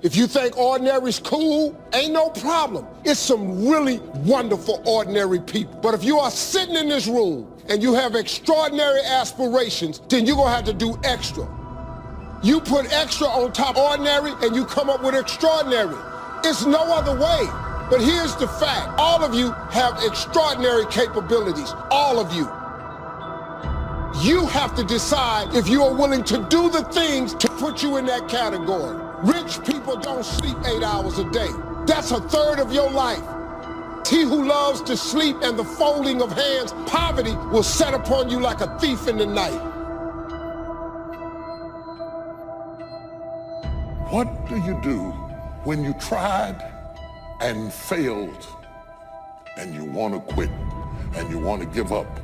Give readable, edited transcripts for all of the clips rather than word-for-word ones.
If you think ordinary's cool, ain't no problem. It's some really wonderful ordinary people. But if you are sitting in this room and you have extraordinary aspirations, then you're gonna have to do extra. You put extra on top of ordinary and you come up with extraordinary. It's no other way. But here's the fact. All of you have extraordinary capabilities. All of you. You have to decide if you are willing to do the things to put you in that category. Rich people don't sleep 8 hours a day. That's a third of your life. He who loves to sleep and the folding of hands, poverty will set upon you like a thief in the night. What do you do when you tried and failed and you want to quit and you want to give up?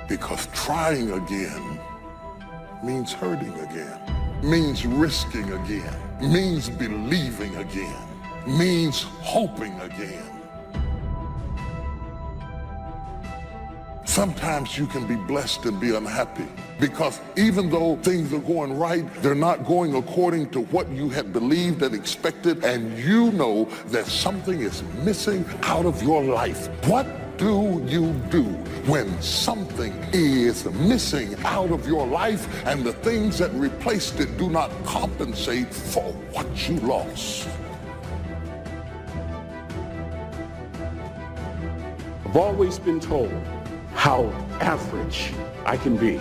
Because trying again means hurting again, means risking again, means believing again, means hoping again. Sometimes you can be blessed and be unhappy because even though things are going right, they're not going according to what you had believed and expected, and you know that something is missing out of your life. What do you do when something is missing out of your life and the things that replaced it do not compensate for what you lost? I've always been told how average I can be.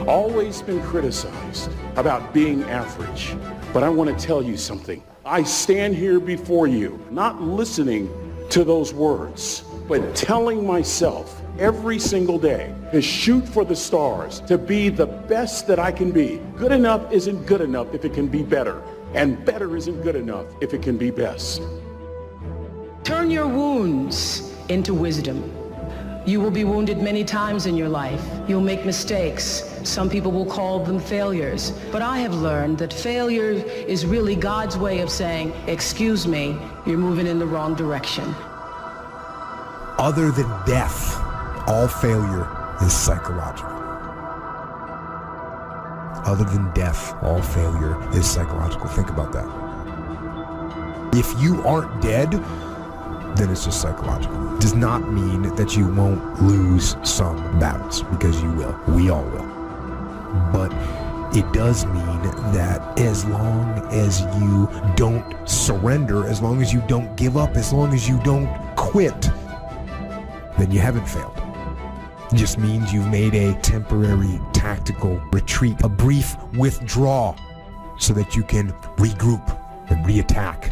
Always been criticized about being average. But I want to tell you something. I stand here before you, not listening to those words, but telling myself every single day to shoot for the stars, to be the best that I can be. Good enough isn't good enough if it can be better, and better isn't good enough if it can be best. Turn your wounds into wisdom. You will be wounded many times in your life. You'll make mistakes. Some people will call them failures. But I have learned that failure is really God's way of saying, excuse me, you're moving in the wrong direction. Other than death, all failure is psychological. Other than death, all failure is psychological. Think about that. If you aren't dead, then it's just psychological. It does not mean that you won't lose some battles, because you will. We all will. But it does mean that as long as you don't surrender, as long as you don't give up, as long as you don't quit, then you haven't failed. It just means you've made a temporary tactical retreat, a brief withdrawal, so that you can regroup and reattack.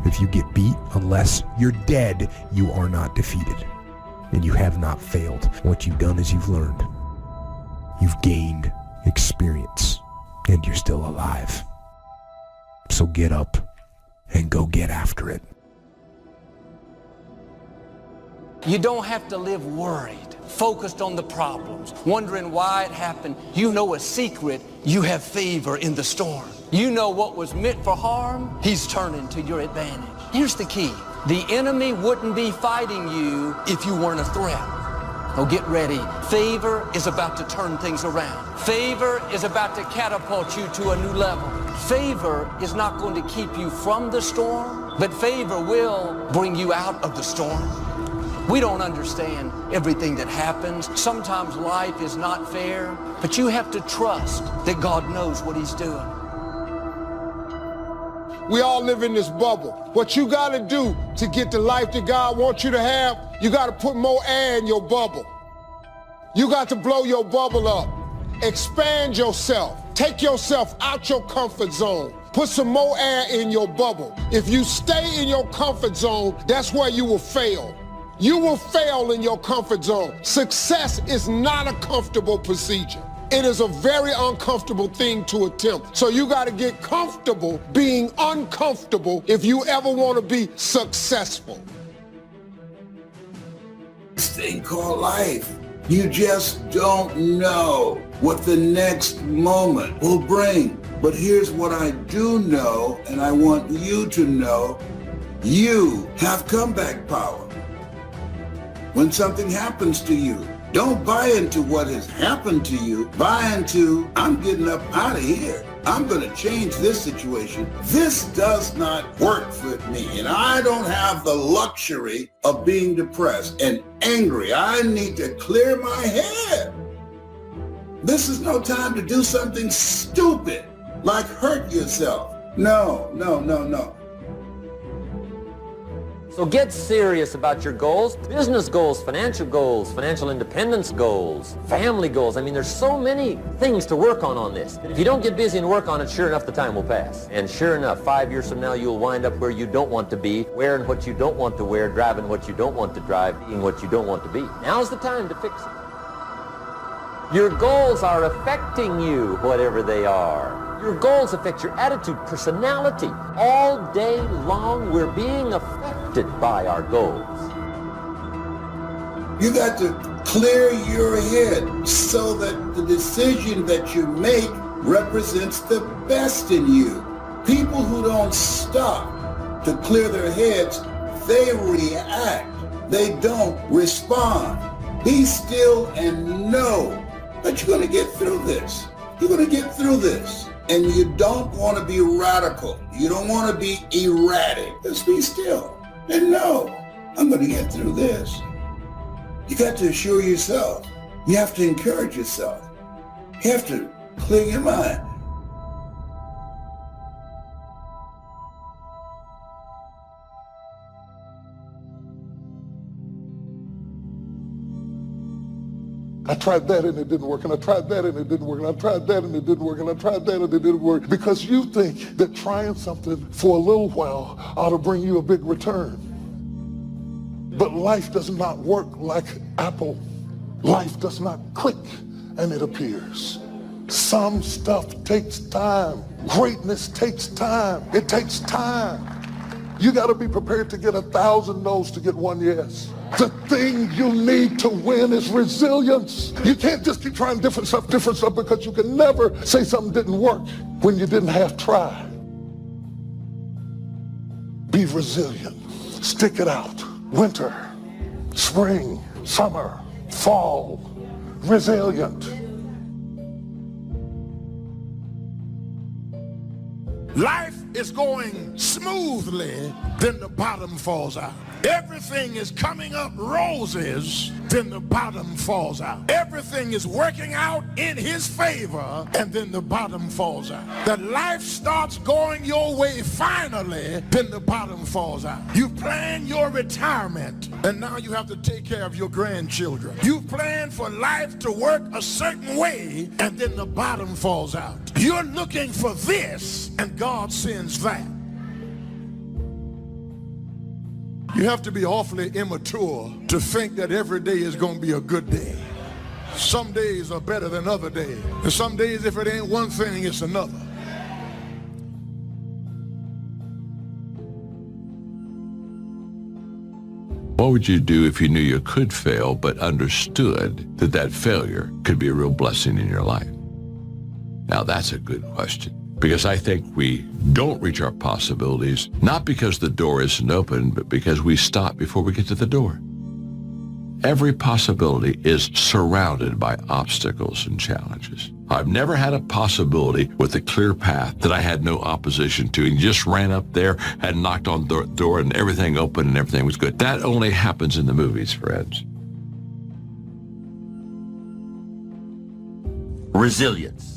If you get beat, unless you're dead, you are not defeated. And you have not failed. What you've done is you've learned. You've gained experience, and you're still alive. So get up and go get after it. You don't have to live worried, focused on the problems, wondering why it happened. You know a secret. You have favor in the storm. You know what was meant for harm, he's turning to your advantage. Here's the key. The enemy wouldn't be fighting you if you weren't a threat. Oh, get ready. Favor is about to turn things around. Favor is about to catapult you to a new level. Favor is not going to keep you from the storm, but favor will bring you out of the storm. We don't understand everything that happens. Sometimes life is not fair, but you have to trust that God knows what he's doing. We all live in this bubble. What you gotta do to get the life that God wants you to have, you gotta put more air in your bubble. You got to blow your bubble up. Expand yourself. Take yourself out your comfort zone. Put some more air in your bubble. If you stay in your comfort zone, that's where you will fail. You will fail in your comfort zone. Success is not a comfortable procedure. It is a very uncomfortable thing to attempt. So you got to get comfortable being uncomfortable if you ever want to be successful. This thing called life. You just don't know what the next moment will bring. But here's what I do know, and I want you to know. You have comeback power. When something happens to you, Don't buy into what has happened to you. Buy into, I'm getting up out of here. I'm going to change this situation. This does not work for me. And I don't have the luxury of being depressed and angry. I need to clear my head. This is no time to do something stupid, like hurt yourself. No, no, no, no. So get serious about your goals, business goals, financial independence goals, family goals. I mean, there's so many things to work on this. If you don't get busy and work on it, sure enough, the time will pass. And sure enough, 5 years from now, you'll wind up where you don't want to be, wearing what you don't want to wear, driving what you don't want to drive, being what you don't want to be. Now's the time to fix it. Your goals are affecting you, whatever they are. Your goals affect your attitude, personality. All day long, we're being affected by our goals. You got to clear your head so that the decision that you make represents the best in you. People who don't stop to clear their heads, they react. They don't respond. Be still and know that you're going to get through this. You're going to get through this. And you don't want to be radical. You don't want to be erratic. Just be still and know, I'm going to get through this. You got to assure yourself. You have to encourage yourself. You have to clear your mind. I tried that and it didn't work, and I tried that and it didn't work, and I tried that and it didn't work, and I tried that and it didn't work. Because you think that trying something for a little while ought to bring you a big return. But life does not work like Apple. Life does not click and it appears. Some stuff takes time. Greatness takes time. It takes time. You got to be prepared to get 1,000 no's to get one yes. The thing you need to win is resilience. You can't just keep trying different stuff, because you can never say something didn't work when you didn't half try. Be resilient. Stick it out. Winter, spring, summer, fall. Resilient. Life is going smoothly, then the bottom falls out. Everything is coming up roses, then the bottom falls out. Everything is working out in his favor, and then the bottom falls out. That life starts going your way finally, then the bottom falls out. You plan your retirement, and now you have to take care of your grandchildren. You plan for life to work a certain way, and then the bottom falls out. You're looking for this, and God sends that. You have to be awfully immature to think that every day is going to be a good day. Some days are better than other days. And some days, if it ain't one thing, it's another. What would you do if you knew you could fail but understood that that failure could be a real blessing in your life? Now that's a good question, because I think we don't reach our possibilities, not because the door isn't open, but because we stop before we get to the door. Every possibility is surrounded by obstacles and challenges. I've never had a possibility with a clear path that I had no opposition to and just ran up there and knocked on the door and everything opened and everything was good. That only happens in the movies, friends. Resilience.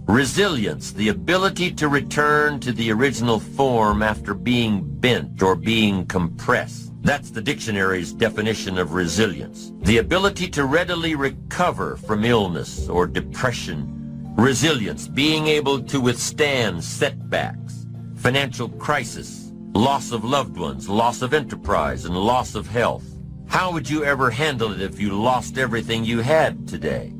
Resilience, the ability to return to the original form after being bent or being compressed. That's the dictionary's definition of resilience. The ability to readily recover from illness or depression. Resilience, being able to withstand setbacks, financial crisis, loss of loved ones, loss of enterprise, and loss of health. How would you ever handle it if you lost everything you had today?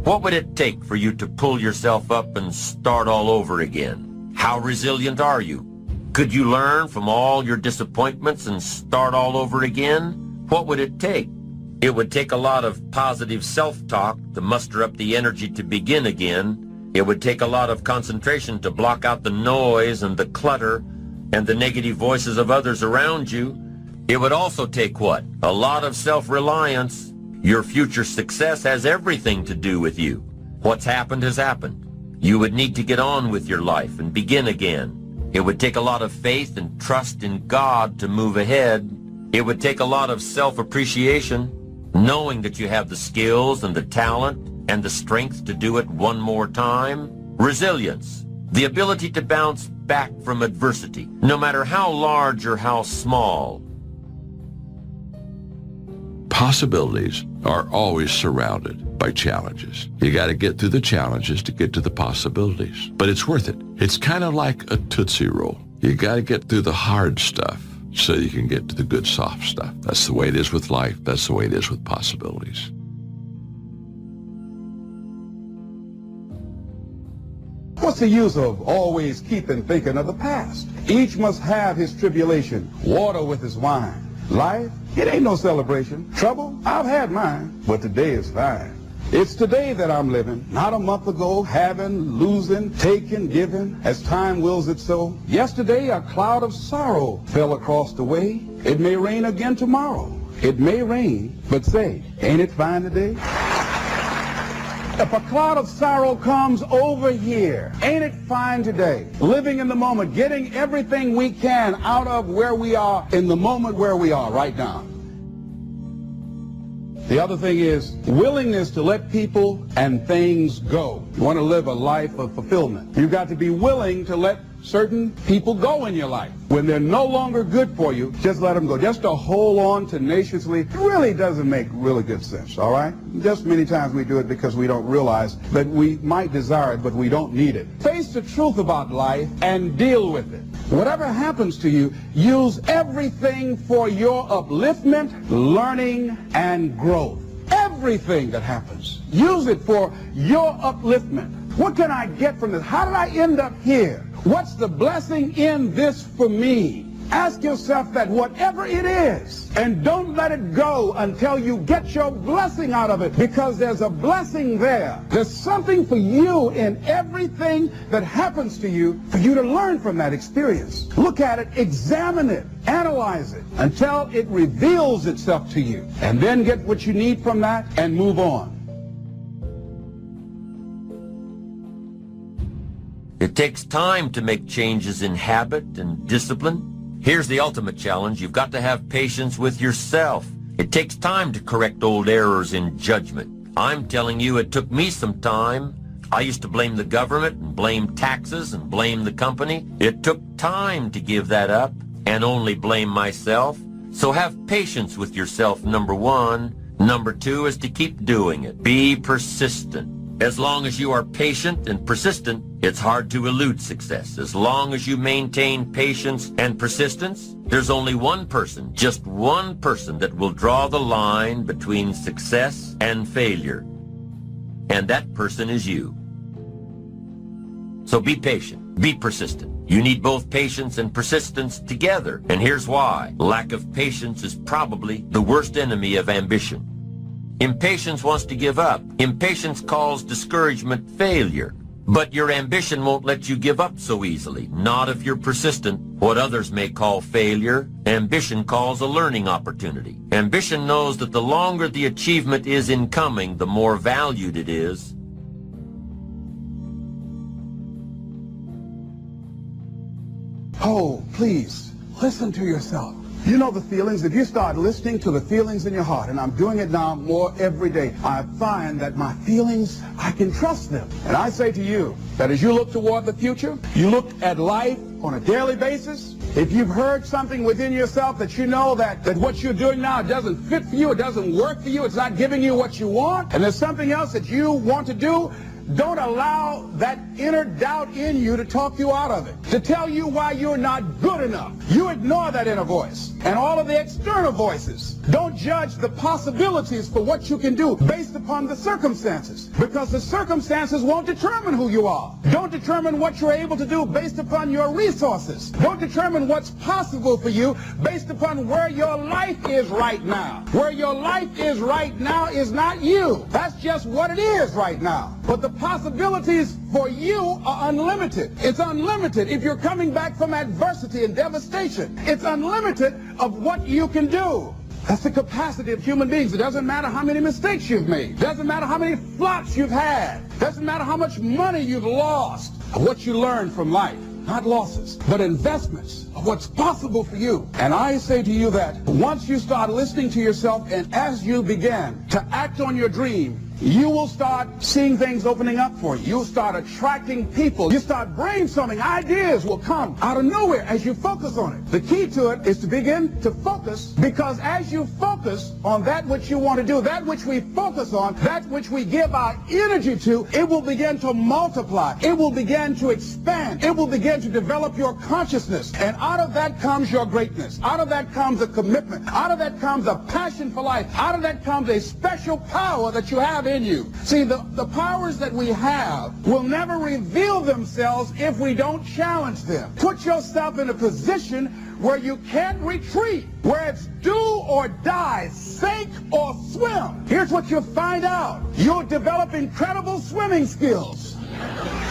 What would it take for you to pull yourself up and start all over again? How resilient are you? Could you learn from all your disappointments and start all over again? What would it take? It would take a lot of positive self-talk to muster up the energy to begin again. It would take a lot of concentration to block out the noise and the clutter and the negative voices of others around you. It would also take what? A lot of self-reliance. Your future success has everything to do with you. What's happened has happened. You would need to get on with your life and begin again. It would take a lot of faith and trust in God to move ahead. It would take a lot of self-appreciation, knowing that you have the skills and the talent and the strength to do it one more time. Resilience, the ability to bounce back from adversity, no matter how large or how small. Possibilities are always surrounded by challenges. You got to get through the challenges to get to the possibilities. But it's worth it. It's kind of like a Tootsie Roll. You got to get through the hard stuff so you can get to the good soft stuff. That's the way it is with life. That's the way it is with possibilities. What's the use of always keeping thinking of the past? Each must have his tribulation, water with his wine. Life, it ain't no celebration. Trouble, I've had mine, but today is fine. It's today that I'm living, not a month ago, having, losing, taking, giving, as time wills it so. Yesterday, a cloud of sorrow fell across the way. It may rain again tomorrow. It may rain, but say, ain't it fine today? If a cloud of sorrow comes over here, ain't it fine today? Living in the moment, getting everything we can out of where we are in the moment where we are right now. The other thing is willingness to let people and things go. You want to live a life of fulfillment. You've got to be willing to let certain people go in your life. When they're no longer good for you, just let them go. Just to hold on tenaciously really doesn't make really good sense, all right? Just many times we do it because we don't realize that we might desire it, but we don't need it. Face the truth about life and deal with it. Whatever happens to you, use everything for your upliftment, learning, and growth. Everything that happens, use it for your upliftment. What can I get from this? How did I end up here? What's the blessing in this for me? Ask yourself that, whatever it is, and don't let it go until you get your blessing out of it, because there's a blessing there. There's something for you in everything that happens to you for you to learn from that experience. Look at it, examine it, analyze it until it reveals itself to you, and then get what you need from that and move on. It takes time to make changes in habit and discipline. Here's the ultimate challenge. You've got to have patience with yourself. It takes time to correct old errors in judgment. I'm telling you, it took me some time. I used to blame the government and blame taxes and blame the company. It took time to give that up and only blame myself. So have patience with yourself, number one. Number two is to keep doing it. Be persistent. As long as you are patient and persistent, it's hard to elude success. As long as you maintain patience and persistence, there's only one person, just one person, that will draw the line between success and failure. And that person is you. So be patient, be persistent. You need both patience and persistence together. And here's why. Lack of patience is probably the worst enemy of ambition. Impatience wants to give up. Impatience calls discouragement failure. But your ambition won't let you give up so easily, not if you're persistent. What others may call failure, ambition calls a learning opportunity. Ambition knows that the longer the achievement is in coming, the more valued it is. Oh, please, listen to yourself. You know the feelings. If you start listening to the feelings in your heart, and I'm doing it now more every day, I find that my feelings, I can trust them. And I say to you that as you look toward the future, you look at life on a daily basis. If you've heard something within yourself that you know that what you're doing now doesn't fit for you, it doesn't work for you, it's not giving you what you want, and there's something else that you want to do, don't allow that inner doubt in you to talk you out of it, to tell you why you're not good enough. You ignore that inner voice and all of the external voices. Don't judge the possibilities for what you can do based upon the circumstances, because the circumstances won't determine who you are. Don't determine what you're able to do based upon your resources. Don't determine what's possible for you based upon where your life is right now. Where your life is right now is not you. That's just what it is right now. But the possibilities for you are unlimited. It's unlimited if you're coming back from adversity and devastation. It's unlimited of what you can do. That's the capacity of human beings. It doesn't matter how many mistakes you've made. Doesn't matter how many flops you've had. Doesn't matter how much money you've lost. What you learn from life. Not losses, but investments of what's possible for you. And I say to you that once you start listening to yourself and as you begin to act on your dream, you will start seeing things opening up for you. You'll start attracting people. You start brainstorming. Ideas will come out of nowhere as you focus on it. The key to it is to begin to focus, because as you focus on that which you want to do, that which we focus on, that which we give our energy to, it will begin to multiply. It will begin to expand. It will begin to develop your consciousness. And out of that comes your greatness. Out of that comes a commitment. Out of that comes a passion for life. Out of that comes a special power that you have in you. See, the powers that we have will never reveal themselves if we don't challenge them. Put yourself in a position where you can't retreat, where it's do or die, sink or swim. Here's what you'll find out. You'll develop incredible swimming skills.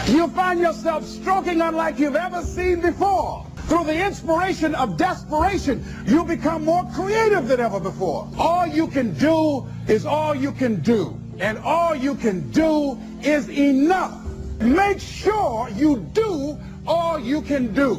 You'll find yourself stroking unlike you've ever seen before. Through the inspiration of desperation, you'll become more creative than ever before. All you can do is all you can do. And all you can do is enough. Make sure you do all you can do.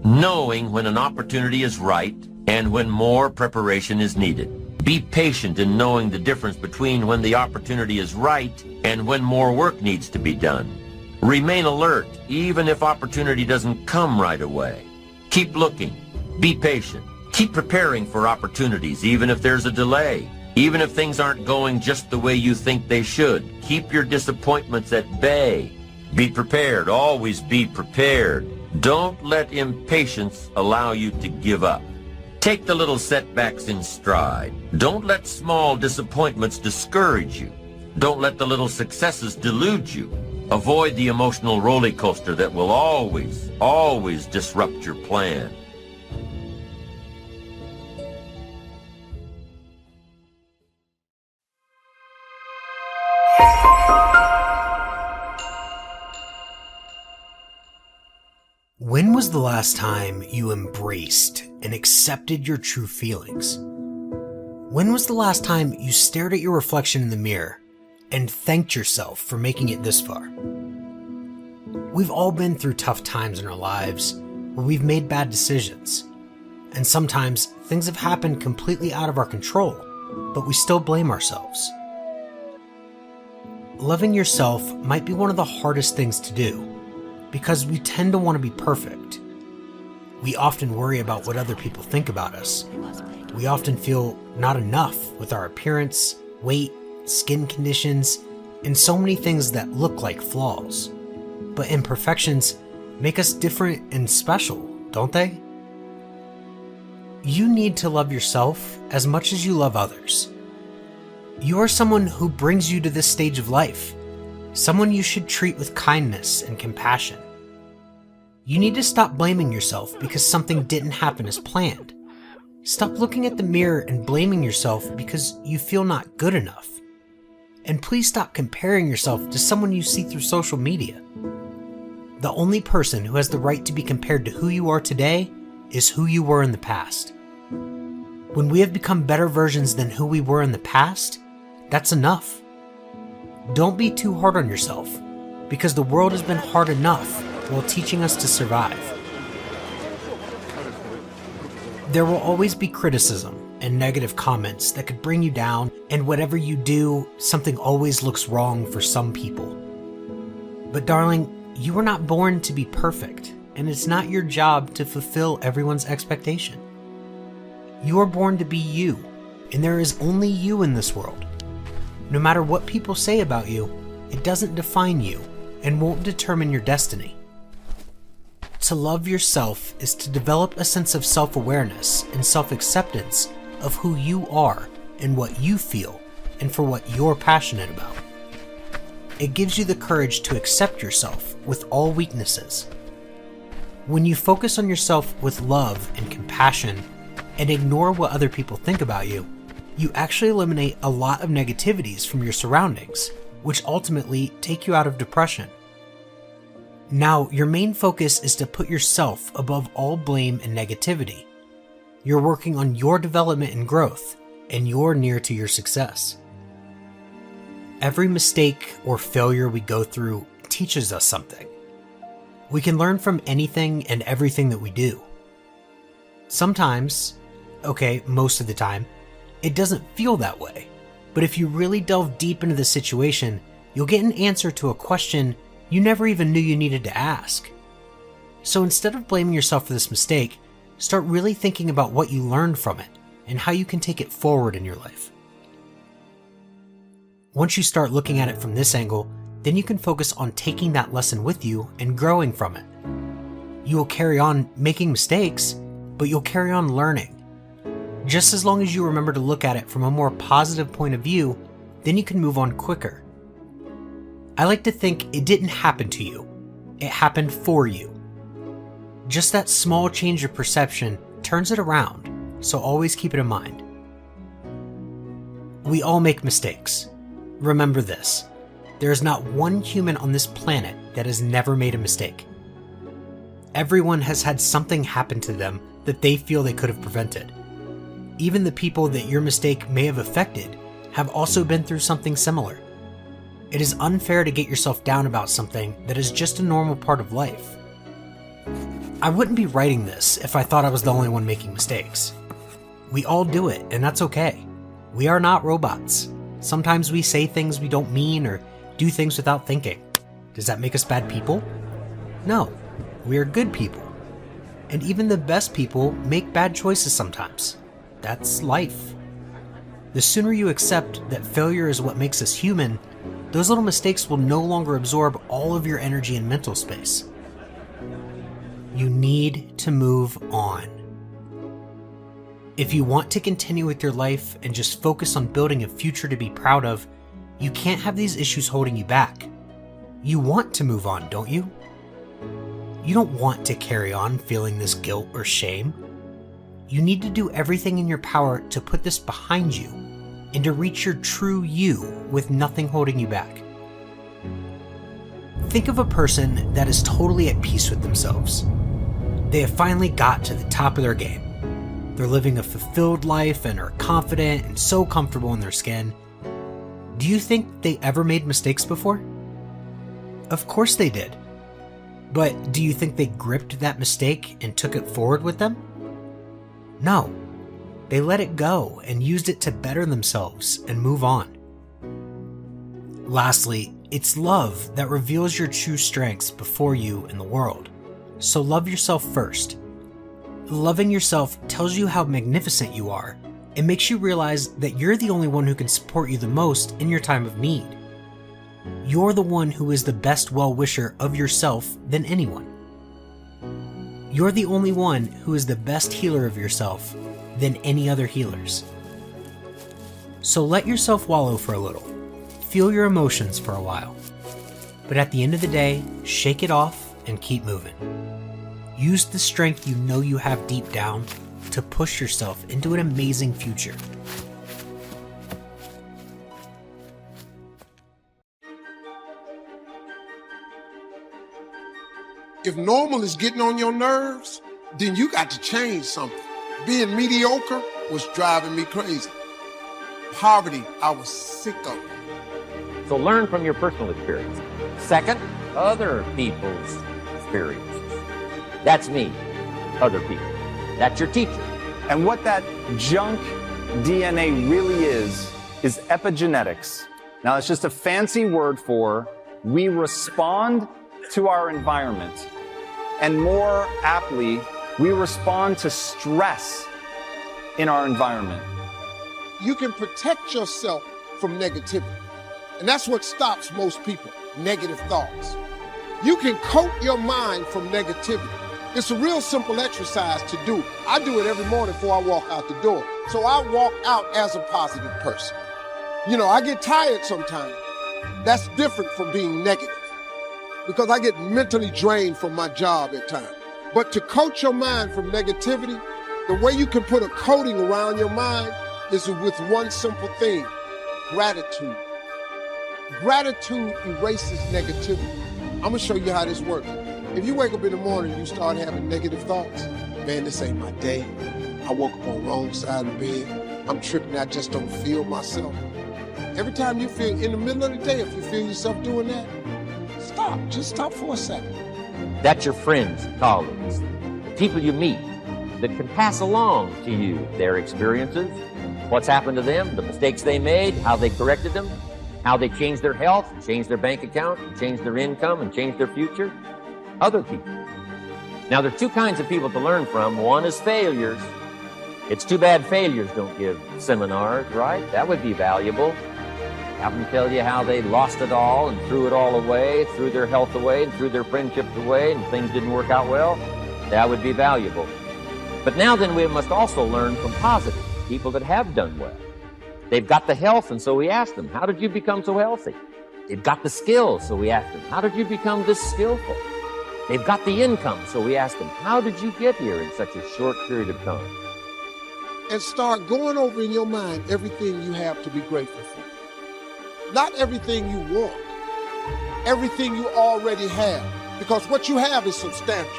Knowing when an opportunity is right and when more preparation is needed. Be patient in knowing the difference between when the opportunity is right and when more work needs to be done. Remain alert even if opportunity doesn't come right away. Keep looking. Be patient. Keep preparing for opportunities even if there's a delay. Even if things aren't going just the way you think they should. Keep your disappointments at bay. Be prepared. Always be prepared. Don't let impatience allow you to give up. Take the little setbacks in stride. Don't let small disappointments discourage you. Don't let the little successes delude you. Avoid the emotional roller coaster that will always disrupt your plan. When was the last time you embraced and accepted your true feelings? When was the last time you stared at your reflection in the mirror and thanked yourself for making it this far? We've all been through tough times in our lives where we've made bad decisions, and sometimes things have happened completely out of our control, but we still blame ourselves. Loving yourself might be one of the hardest things to do, because we tend to want to be perfect. We often worry about what other people think about us. We often feel not enough with our appearance, weight, skin conditions, and so many things that look like flaws. But imperfections make us different and special, don't they? You need to love yourself as much as you love others. You are someone who brings you to this stage of life. Someone you should treat with kindness and compassion. You need to stop blaming yourself because something didn't happen as planned. Stop looking at the mirror and blaming yourself because you feel not good enough. And please stop comparing yourself to someone you see through social media. The only person who has the right to be compared to who you are today is who you were in the past. When we have become better versions than who we were in the past, that's enough. Don't be too hard on yourself, because the world has been hard enough while teaching us to survive. There will always be criticism and negative comments that could bring you down, and whatever you do, something always looks wrong for some people. But darling, you were not born to be perfect, and it's not your job to fulfill everyone's expectation. You are born to be you, and there is only you in this world. No matter what people say about you, it doesn't define you and won't determine your destiny. To love yourself is to develop a sense of self-awareness and self-acceptance of who you are and what you feel and for what you're passionate about. It gives you the courage to accept yourself with all weaknesses. When you focus on yourself with love and compassion and ignore what other people think about you, you actually eliminate a lot of negativities from your surroundings, which ultimately take you out of depression. Now, your main focus is to put yourself above all blame and negativity. You're working on your development and growth, and you're near to your success. Every mistake or failure we go through teaches us something. We can learn from anything and everything that we do. Sometimes, most of the time, it doesn't feel that way. But if you really delve deep into the situation, you'll get an answer to a question you never even knew you needed to ask. So instead of blaming yourself for this mistake, start really thinking about what you learned from it and how you can take it forward in your life. Once you start looking at it from this angle, then you can focus on taking that lesson with you and growing from it. You will carry on making mistakes, but you'll carry on learning. Just as long as you remember to look at it from a more positive point of view, then you can move on quicker. I like to think it didn't happen to you. It happened for you. Just that small change of perception turns it around, so always keep it in mind. We all make mistakes. Remember this. There is not one human on this planet that has never made a mistake. Everyone has had something happen to them that they feel they could have prevented. Even the people that your mistake may have affected have also been through something similar. It is unfair to get yourself down about something that is just a normal part of life. I wouldn't be writing this if I thought I was the only one making mistakes. We all do it, and that's okay. We are not robots. Sometimes we say things we don't mean or do things without thinking. Does that make us bad people? No, we are good people. And even the best people make bad choices sometimes. That's life. The sooner you accept that failure is what makes us human, those little mistakes will no longer absorb all of your energy and mental space. You need to move on. If you want to continue with your life and just focus on building a future to be proud of, you can't have these issues holding you back. You want to move on, don't you? You don't want to carry on feeling this guilt or shame. You need to do everything in your power to put this behind you and to reach your true you with nothing holding you back. Think of a person that is totally at peace with themselves. They have finally got to the top of their game. They're living a fulfilled life and are confident and so comfortable in their skin. Do you think they ever made mistakes before? Of course they did. But do you think they gripped that mistake and took it forward with them? No. They let it go and used it to better themselves and move on. Lastly, it's love that reveals your true strengths before you in the world. So love yourself first. Loving yourself tells you how magnificent you are. It makes you realize that you're the only one who can support you the most in your time of need. You're the one who is the best well-wisher of yourself than anyone. You're the only one who is the best healer of yourself than any other healers. So let yourself wallow for a little. Feel your emotions for a while. But at the end of the day, shake it off and keep moving. Use the strength you know you have deep down to push yourself into an amazing future. If normal is getting on your nerves, then you got to change something. Being mediocre was driving me crazy. Poverty, I was sick of it. So learn from your personal experience. Second, other people's experiences. That's me, other people. That's your teacher. And what that junk DNA really is epigenetics. Now, it's just a fancy word for we respond to our environment, and more aptly, we respond to stress in our environment. You can protect yourself from negativity. And that's what stops most people, negative thoughts. You can coat your mind from negativity. It's a real simple exercise to do. I do it every morning before I walk out the door. So I walk out as a positive person. You know, I get tired sometimes. That's different from being negative because I get mentally drained from my job at times. But to coat your mind from negativity, the way you can put a coating around your mind is with one simple thing, gratitude. Gratitude erases negativity. I'm gonna show you how this works. If you wake up in the morning and you start having negative thoughts, man, this ain't my day. I woke up on the wrong side of the bed. I'm tripping, I just don't feel myself. Every time you feel, in the middle of the day, if you feel yourself doing that, stop, just stop for a second. That's your friends, colleagues, the people you meet that can pass along to you their experiences, what's happened to them, the mistakes they made, how they corrected them, how they changed their health, and changed their bank account, and changed their income, and changed their future. Other people. Now, there are two kinds of people to learn from. One is failures. It's too bad failures don't give seminars, right? That would be valuable. Have them tell you how they lost it all and threw it all away, threw their health away, and threw their friendships away, and things didn't work out well. That would be valuable. But now then, we must also learn from positive people that have done well. They've got the health, and so we ask them, how did you become so healthy? They've got the skills, so we ask them, how did you become this skillful? They've got the income, so we ask them, how did you get here in such a short period of time? And start going over in your mind everything you have to be grateful for. Not everything you want, everything you already have, because what you have is substantial.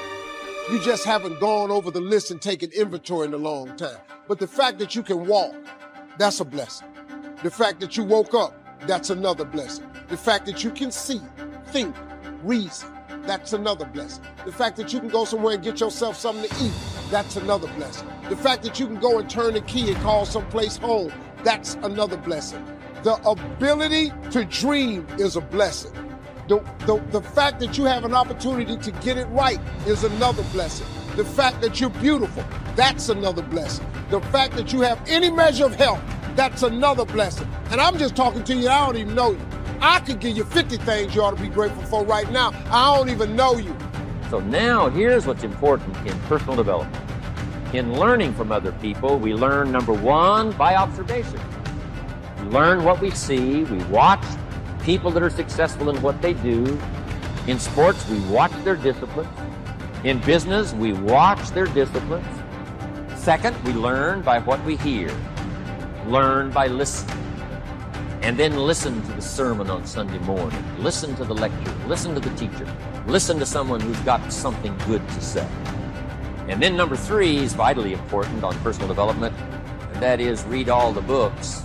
You just haven't gone over the list and taken inventory in a long time. But the fact that you can walk, that's a blessing. The fact that you woke up, that's another blessing. The fact that you can see, think, reason, that's another blessing. The fact that you can go somewhere and get yourself something to eat, that's another blessing. The fact that you can go and turn the key and call someplace home, that's another blessing. The ability to dream is a blessing. The fact that you have an opportunity to get it right is another blessing. The fact that you're beautiful, that's another blessing. The fact that you have any measure of health, that's another blessing. And I'm just talking to you, I don't even know you. I could give you 50 things you ought to be grateful for right now. I don't even know you. So now here's what's important in personal development. In learning from other people, we learn, number one, by observation. We learn what we see. We watch people that are successful in what they do. In sports, we watch their disciplines. In business, we watch their disciplines. Second, we learn by what we hear. Learn by listening. And then listen to the sermon on Sunday morning. Listen to the lecture. Listen to the teacher. Listen to someone who's got something good to say. And then number three is vitally important on personal development, and that is read all the books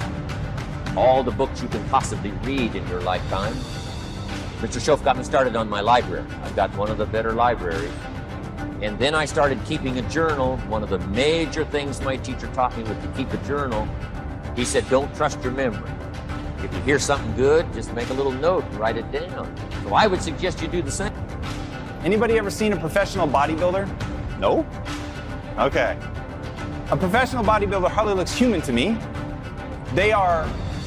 you can possibly read in your lifetime. Mr. Schoaf got me started on my library. I've got one of the better libraries. And then I started keeping a journal. One of the major things my teacher taught me was to keep a journal. He said, don't trust your memory. If you hear something good, just make a little note and write it down. So I would suggest you do the same. Anybody ever seen a professional bodybuilder? No? Okay. A professional bodybuilder hardly looks human to me.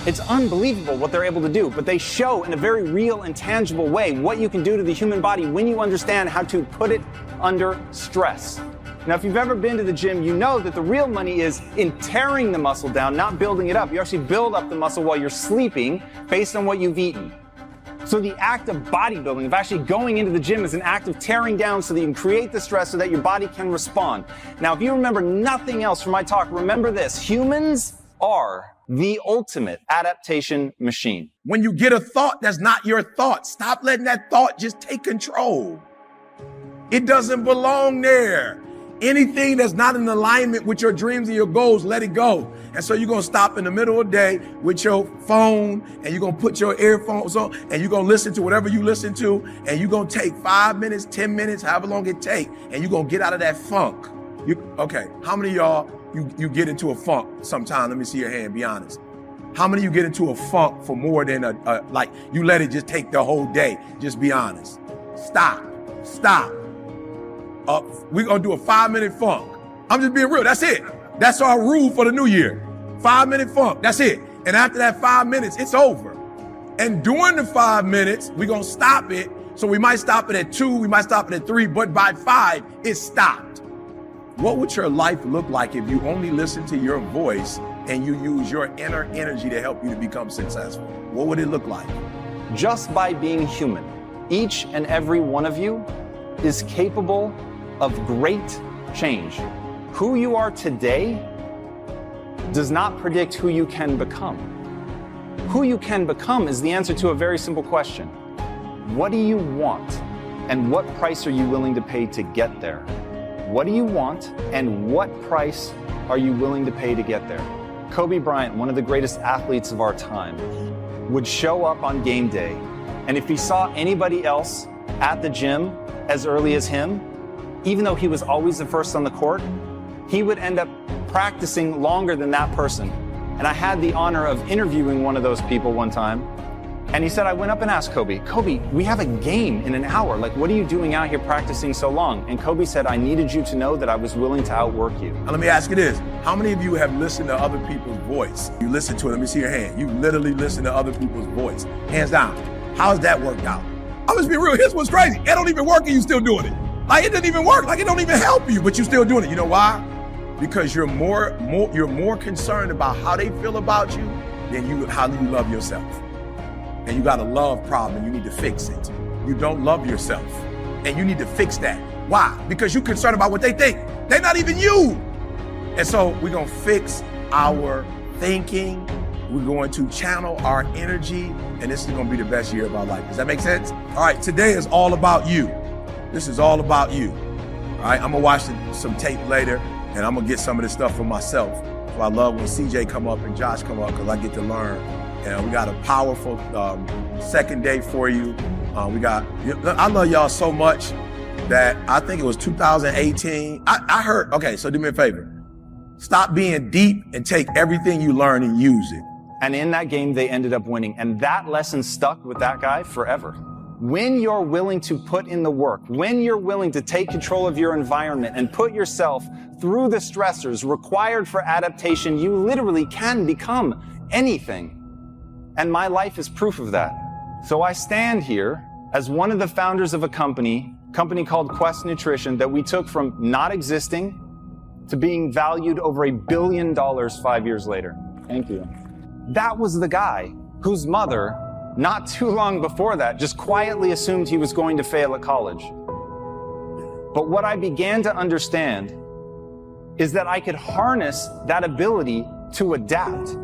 It's unbelievable what they're able to do, but they show in a very real and tangible way what you can do to the human body when you understand how to put it under stress. Now, if you've ever been to the gym, you know that the real money is in tearing the muscle down, not building it up. You actually build up the muscle while you're sleeping based on what you've eaten. So the act of bodybuilding, of actually going into the gym, is an act of tearing down so that you can create the stress so that your body can respond. Now, if you remember nothing else from my talk, remember this: humans are the ultimate adaptation machine. When you get a thought that's not your thought, stop letting that thought just take control. It doesn't belong there. Anything that's not in alignment with your dreams and your goals, let it go. And so you're going to stop in the middle of the day with your phone, and you're going to put your earphones on, and you're going to listen to whatever you listen to, and you're going to take 5 minutes, 10 minutes, however long it takes, and you're going to get out of that funk. Okay, how many of y'all, you get into a funk sometime? Let me see your hand, be honest. How many of you get into a funk for more than like you let it just take the whole day? Just be honest. Stop. We're going to do a 5-minute funk. I'm just being real. That's it. That's our rule for the new year. 5-minute funk. That's it. And after that 5 minutes, it's over. And during the 5 minutes, we're going to stop it. So we might stop it at 2, we might stop it at 3, but by 5, it's stopped. What would your life look like if you only listen to your voice and you use your inner energy to help you to become successful? What would it look like? Just by being human, each and every one of you is capable of great change. Who you are today does not predict who you can become. Who you can become is the answer to a very simple question. What do you want? And what price are you willing to pay to get there? What do you want? And what price are you willing to pay to get there? Kobe Bryant, one of the greatest athletes of our time, would show up on game day, and if he saw anybody else at the gym as early as him, even though he was always the first on the court, he would end up practicing longer than that person. And I had the honor of interviewing one of those people one time, and he said, I went up and asked Kobe, we have a game in an hour. Like, what are you doing out here practicing so long? And Kobe said, I needed you to know that I was willing to outwork you. Now, let me ask you this. How many of you have listened to other people's voice? You listen to it, let me see your hand. You literally listen to other people's voice. Hands down. How's that worked out? I'm just being real, here's what's crazy. It don't even work and you still doing it. Like, it doesn't even work, like it don't even help you, but you still doing it. You know why? Because you're more concerned about how they feel about you than how you love yourself. And you got a love problem, you need to fix it. You don't love yourself, and you need to fix that. Why? Because you're concerned about what they think. They're not even you. And so we're gonna fix our thinking, we're going to channel our energy, and this is gonna be the best year of our life. Does that make sense? All right, today is all about you. This is all about you. All right, I'm gonna watch some tape later, and I'm gonna get some of this stuff for myself. So I love when CJ come up and Josh come up, because I get to learn. And we got a powerful second day for you. I love y'all so much that I think it was 2018. I heard, okay, so do me a favor. Stop being deep and take everything you learn and use it. And in that game, they ended up winning. And that lesson stuck with that guy forever. When you're willing to put in the work, when you're willing to take control of your environment and put yourself through the stressors required for adaptation, you literally can become anything. And my life is proof of that. So I stand here as one of the founders of a company called Quest Nutrition that we took from not existing to being valued over $1 billion 5 years later. Thank you. That was the guy whose mother, not too long before that, just quietly assumed he was going to fail at college. But what I began to understand is that I could harness that ability to adapt.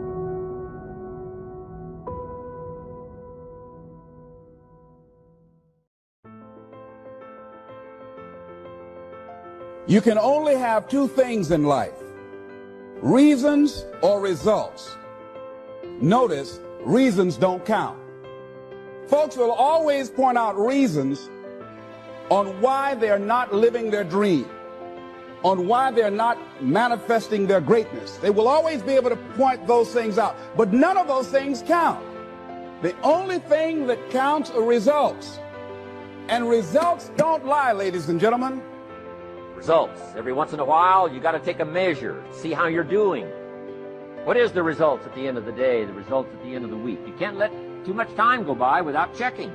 You can only have two things in life, reasons or results. Notice, reasons don't count. Folks will always point out reasons on why they're not living their dream, on why they're not manifesting their greatness. They will always be able to point those things out, but none of those things count. The only thing that counts are results. And results don't lie, ladies and gentlemen. Results. Every once in a while, you got to take a measure, see how you're doing. What is the results at the end of the day, the results at the end of the week? You can't let too much time go by without checking.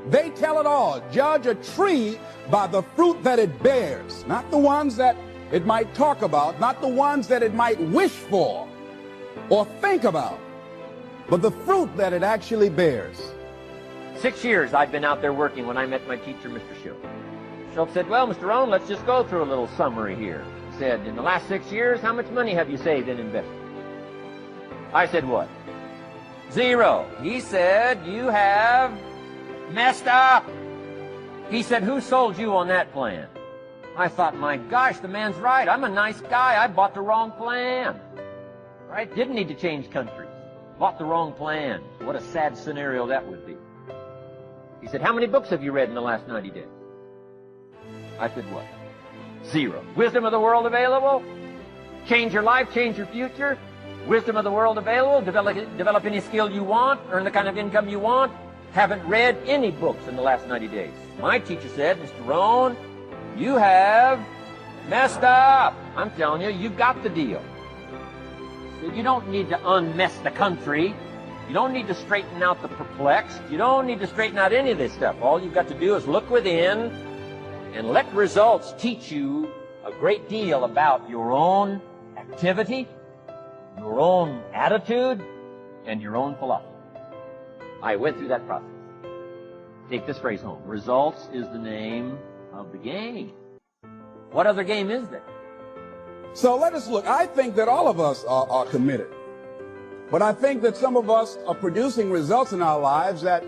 They tell it all. Judge a tree by the fruit that it bears, not the ones that it might talk about, not the ones that it might wish for or think about, but the fruit that it actually bears. 6 years I've been out there working when I met my teacher, Mr. Schultz. Schultz said, well, Mr. Rohn, let's just go through a little summary here. He said, in the last 6 years, how much money have you saved and invested? I said, what? 0. He said, you have messed up. He said, who sold you on that plan? I thought, my gosh, the man's right. I'm a nice guy. I bought the wrong plan. Right? Didn't need to change countries. Bought the wrong plan. What a sad scenario that would be. He said, how many books have you read in the last 90 days? I said, what? 0. Wisdom of the world available? Change your life, change your future? Wisdom of the world available? Develop any skill you want? Earn the kind of income you want? Haven't read any books in the last 90 days. My teacher said, Mr. Rohn, you have messed up. I'm telling you, you've got the deal. So you don't need to unmess the country. You don't need to straighten out the perplexed. You don't need to straighten out any of this stuff. All you've got to do is look within and let results teach you a great deal about your own activity, your own attitude, and your own philosophy. I went through that process. Take this phrase home. Results is the name of the game. What other game is there? So let us look. I think that all of us are committed. But I think that some of us are producing results in our lives that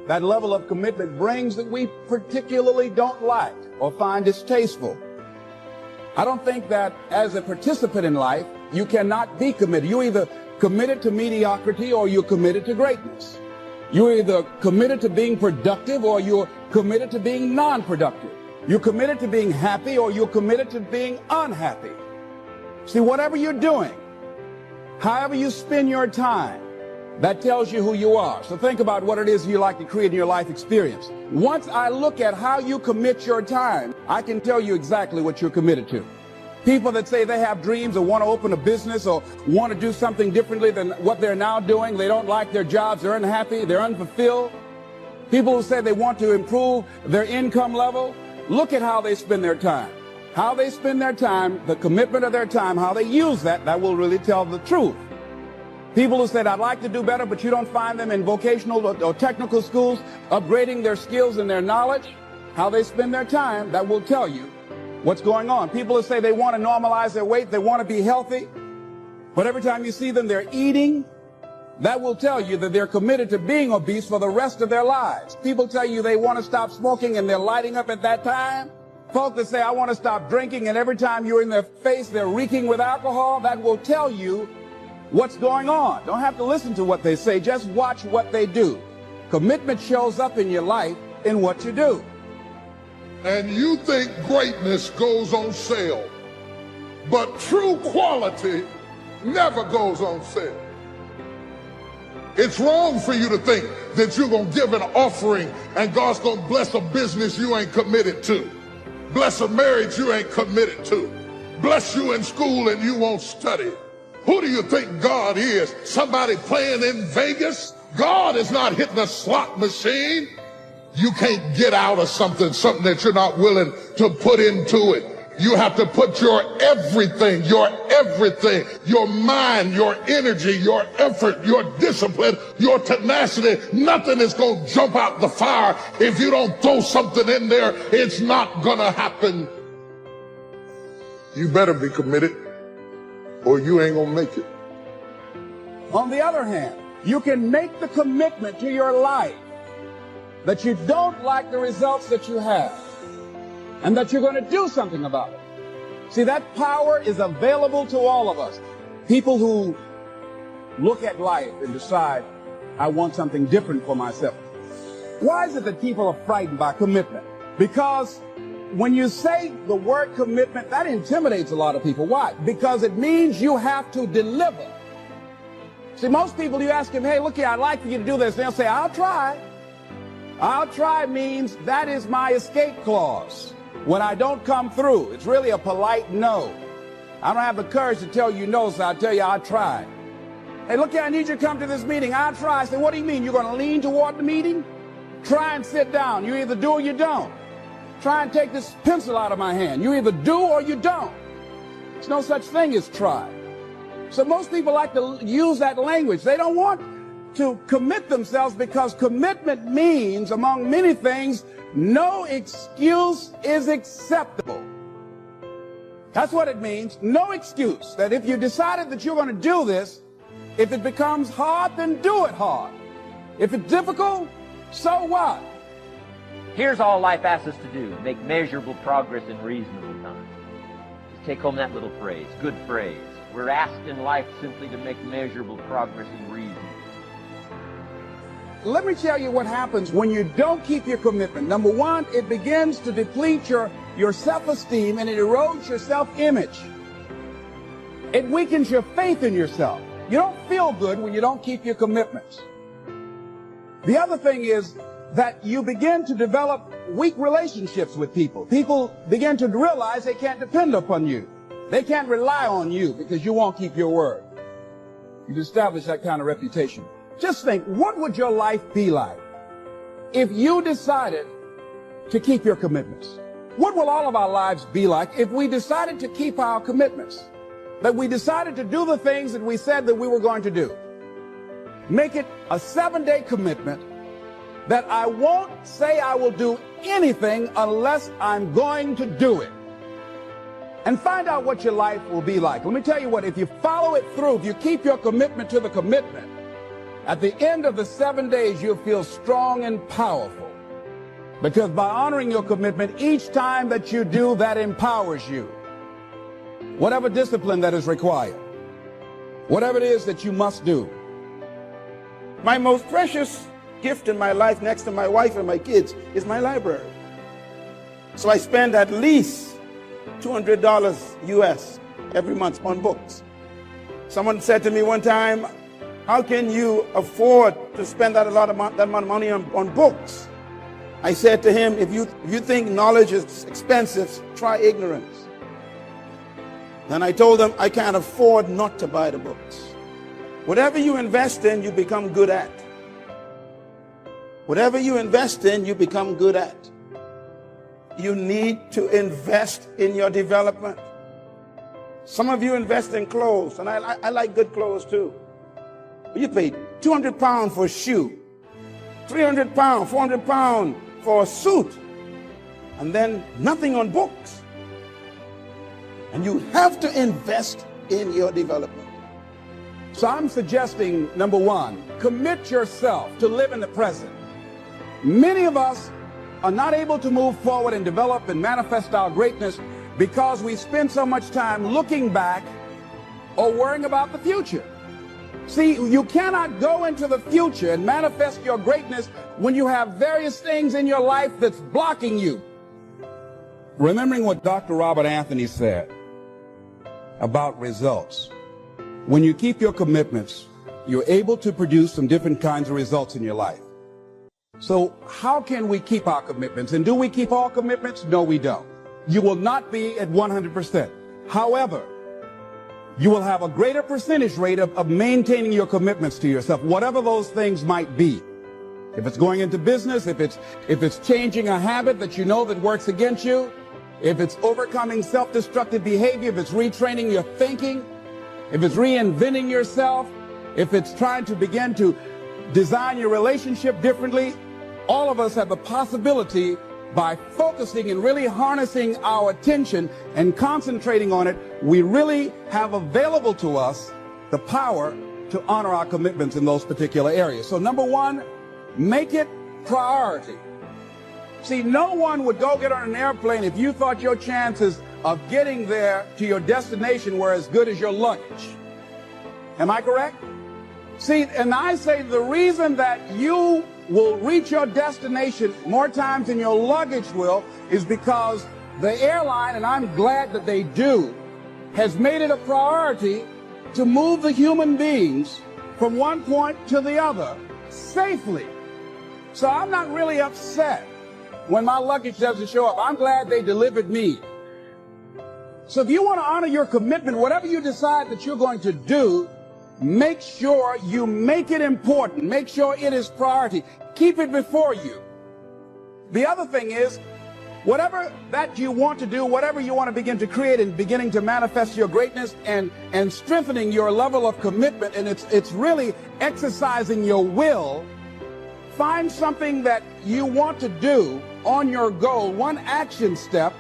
that level of commitment brings that we particularly don't like or find distasteful. I don't think that as a participant in life, you cannot be committed. You're either committed to mediocrity or you're committed to greatness. You're either committed to being productive or you're committed to being non-productive. You're committed to being happy or you're committed to being unhappy. See, whatever you're doing, however you spend your time, that tells you who you are. So think about what it is you like to create in your life experience. Once I look at how you commit your time, I can tell you exactly what you're committed to. People that say they have dreams or want to open a business or want to do something differently than what they're now doing, they don't like their jobs, they're unhappy, they're unfulfilled. People who say they want to improve their income level, look at how they spend their time. How they spend their time, the commitment of their time, how they use that will really tell the truth. People who said, I'd like to do better, but you don't find them in vocational or technical schools, upgrading their skills and their knowledge, how they spend their time, that will tell you what's going on. People who say they want to normalize their weight, they want to be healthy, but every time you see them, they're eating, that will tell you that they're committed to being obese for the rest of their lives. People tell you they want to stop smoking and they're lighting up at that time. Folks that say, I want to stop drinking, and every time you're in their face, they're reeking with alcohol, that will tell you what's going on. Don't have to listen to what they say, just watch what they do. Commitment shows up in your life in what you do. And you think greatness goes on sale, but true quality never goes on sale. It's wrong for you to think that you're going to give an offering and God's going to bless a business you ain't committed to. Bless a marriage you ain't committed to. Bless you in school and you won't study. Who do you think God is? Somebody playing in Vegas? God is not hitting a slot machine. You can't get out of something that you're not willing to put into it. You have to put your everything, your mind, your energy, your effort, your discipline, your tenacity. Nothing is going to jump out the fire if you don't throw something in there. It's not going to happen. You better be committed or you ain't going to make it. On the other hand, you can make the commitment to your life that you don't like the results that you have, and that you're going to do something about it. See, that power is available to all of us. People who look at life and decide, I want something different for myself. Why is it that people are frightened by commitment? Because when you say the word commitment, that intimidates a lot of people. Why? Because it means you have to deliver. See, most people, you ask them, hey, look here, I'd like for you to do this. They'll say, I'll try. I'll try means that is my escape clause. When I don't come through, it's really a polite no. I don't have the courage to tell you no, so I'll tell you I'll try. Hey, look here, I need you to come to this meeting. I'll try. I say, what do you mean? You're going to lean toward the meeting? Try and sit down. You either do or you don't. Try and take this pencil out of my hand. You either do or you don't. There's no such thing as try. So most people like to use that language. They don't want to commit themselves because commitment means, among many things, no excuse is acceptable. That's what it means. No excuse. That if you decided that you're going to do this, if it becomes hard, then do it hard. If it's difficult, so what? Here's all life asks us to do: make measurable progress in reasonable time. Just take home that little phrase, good phrase. We're asked in life simply to make measurable progress in reason. Let me tell you what happens when you don't keep your commitment. Number one, it begins to deplete your self-esteem and it erodes your self-image. It weakens your faith in yourself. You don't feel good when you don't keep your commitments. The other thing is that you begin to develop weak relationships with people. People begin to realize they can't depend upon you. They can't rely on you because you won't keep your word. You've established that kind of reputation. Just think, what would your life be like if you decided to keep your commitments? What will all of our lives be like if we decided to keep our commitments? That we decided to do the things that we said that we were going to do. Make it a 7-day commitment that I won't say I will do anything unless I'm going to do it. And find out what your life will be like. Let me tell you what, if you follow it through, if you keep your commitment to the commitment, At the end of the 7 days, you'll feel strong and powerful. Because by honoring your commitment, each time that you do, that empowers you. Whatever discipline that is required, whatever it is that you must do. My most precious gift in my life, next to my wife and my kids, is my library. So I spend at least $200 US every month on books. Someone said to me one time, how can you afford to spend that amount of money on books? I said to him, if you think knowledge is expensive, try ignorance. Then I told him I can't afford not to buy the books. Whatever you invest in, you become good at. Whatever you invest in, you become good at. You need to invest in your development. Some of you invest in clothes, and I like good clothes too. You pay £200 for a shoe, £300, £400 for a suit, and then nothing on books. And you have to invest in your development. So I'm suggesting, number one, commit yourself to live in the present. Many of us are not able to move forward and develop and manifest our greatness because we spend so much time looking back or worrying about the future. See, you cannot go into the future and manifest your greatness when you have various things in your life that's blocking you. Remembering what Dr. Robert Anthony said about results. When you keep your commitments, you're able to produce some different kinds of results in your life. So how can we keep our commitments? And do we keep all commitments? No, we don't. You will not be at 100%. However, you will have a greater percentage rate of maintaining your commitments to yourself, whatever those things might be. If it's going into business, if it's changing a habit that you know that works against you, if it's overcoming self-destructive behavior, if it's retraining your thinking, if it's reinventing yourself, if it's trying to begin to design your relationship differently, all of us have the possibility, by focusing and really harnessing our attention and concentrating on it, we really have available to us the power to honor our commitments in those particular areas. So number one, make it priority. See, no one would go get on an airplane if you thought your chances of getting there to your destination were as good as your luggage. Am I correct? See, and I say the reason that you will reach your destination more times than your luggage will is because the airline, and I'm glad that they do, has made it a priority to move the human beings from one point to the other safely. So I'm not really upset when my luggage doesn't show up. I'm glad they delivered me. So if you want to honor your commitment, whatever you decide that you're going to do, make sure you make it important. Make sure it is priority. Keep it before you. The other thing is, whatever that you want to do, whatever you want to begin to create and beginning to manifest your greatness and strengthening your level of commitment, and it's really exercising your will, find something that you want to do on your goal, one action step,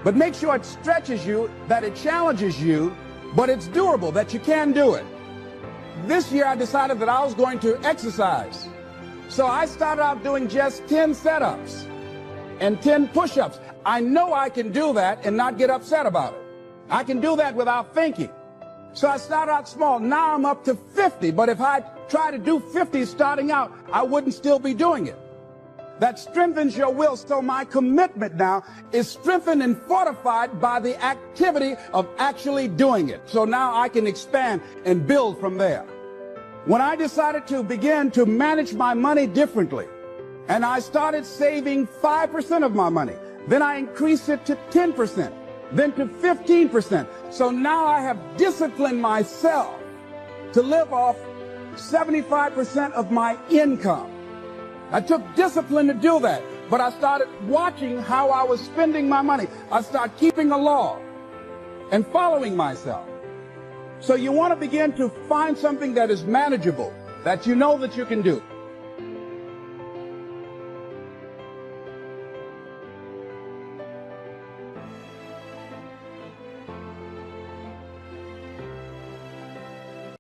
but make sure it stretches you, that it challenges you, but it's doable, that you can do it. This year I decided that I was going to exercise. So I started out doing just 10 setups and 10 push-ups. I know I can do that and not get upset about it. I can do that without thinking. So I started out small. Now I'm up to 50. But if I try to do 50 starting out, I wouldn't still be doing it. That strengthens your will. So my commitment now is strengthened and fortified by the activity of actually doing it. So now I can expand and build from there. When I decided to begin to manage my money differently, and I started saving 5% of my money, then I increased it to 10%, then to 15%. So now I have disciplined myself to live off 75% of my income. I took discipline to do that, but I started watching how I was spending my money. I started keeping a law and following myself. So you want to begin to find something that is manageable, that you know that you can do.